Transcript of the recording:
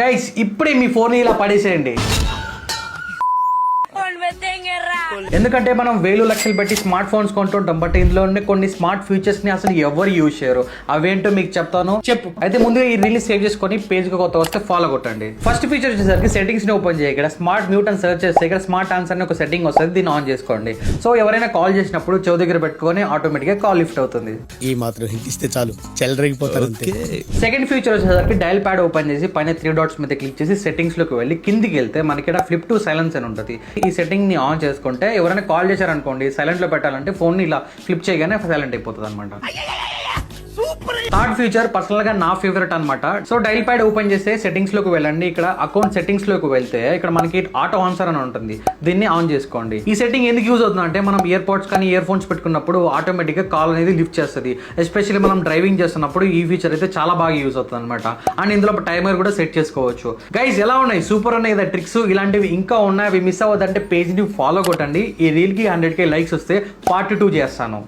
Guys ఇప్పుడే మీ phone ఇలా పడేసేయండి. ఎందుకంటే మనం వేలు లక్షలు పెట్టి స్మార్ట్ ఫోన్స్ కొంటుంటాం, బట్ ఇందులో ఉండే కొన్ని స్మార్ట్ ఫీచర్స్ ని అసలు ఎవరు యూజ్ చేయరు. అవేంటో మీకు చెప్తాను. చెప్పు. అయితే ముందుగా ఈ రీల్ సేవ్ చేసుకొని పేజ్ కి కొత్త వస్తే ఫాలో కొట్టండి. ఫస్ట్ ఫీచర్ వచ్చేసరికి సెట్టింగ్స్ ని ఓపెన్ చేయి. ఇక్కడ స్మార్ట్ మ్యూట్ అని సెర్చ్ చేస్తే ఇక్కడ స్మార్ట్ ఆన్సర్ అని ఒక సెట్టింగ్ వస్తుంది, దీన్ని ఆన్ చేసుకోండి. సో ఎవరైనా కాల్ చేసినప్పుడు చెవు దగ్గర పెట్టుకొని ఆటోమేటిక్ గా కాల్ లిఫ్ట్ అవుతుంది. ఈ మాత్రం హింట్ ఇస్తే చాలు చెల్లరగిపోతారు. సెకండ్ ఫీచర్ వచ్చేసరికి డయల్ ప్యాడ్ ఓపెన్ చేసి పైన 3 డాట్స్ మీద క్లిక్ చేసి సెట్టింగ్స్ లోకి వెళ్ళి కిందికి వెళ్తే మనకి ఇక్కడ ఫ్లిప్ టు సైలెన్స్ అని ఉంటుంది. ఈ సెట్టింగ్ ని ఆన్ చేసుకుంటే ఎవరైనా కాల్ చేశారనుకోండి, సైలెంట్ లో పెట్టాలంటే ఫోన్ ని ఇలా ఫ్లిప్ చేయగానే సైలెంట్ అయిపోతుంది అనమాట. థర్డ్ ఫీచర్ పర్సనల్ గా నా ఫేవరెట్ అనమాట. సో డైల్ ప్యాడ్ ఓపెన్ చేస్తే సెట్టింగ్స్ లోకి వెళ్ళండి. ఇక్కడ అకౌంట్ సెట్టింగ్స్ లోకి వెళ్తే ఇక్కడ మనకి ఆటో ఆన్సర్ అని ఉంటుంది, దీన్ని ఆన్ చేసుకోండి. ఈ సెట్టింగ్ ఎందుకు యూజ్ అవుతుంది అంటే మనం ఇయర్ పోడ్స్ కానీ ఇయర్ ఫోన్స్ పెట్టుకున్నప్పుడు ఆటోమేటిక్ గా కాల్ అనేది లిఫ్ట్ చేస్తుంది. ఎస్పెషల్లీ మనం డ్రైవింగ్ చేస్తున్నప్పుడు ఈ ఫీచర్ అయితే చాలా బాగా యూజ్ అవుతుంది అనమాట. అండ్ ఇందులో టైమర్ కూడా సెట్ చేసుకోవచ్చు. గైస్ ఎలా ఉన్నాయి, సూపర్ ఉన్నాయి కదా ట్రిక్స్. ఇలాంటివి ఇంకా ఉన్నాయి, అవి మిస్ అవ్వద్దంటే పేజ్ ని ఫాలో కొట్టండి. ఈ రీల్ కి 100K లైక్స్ వస్తే పార్ట్ 2 చేస్తాను.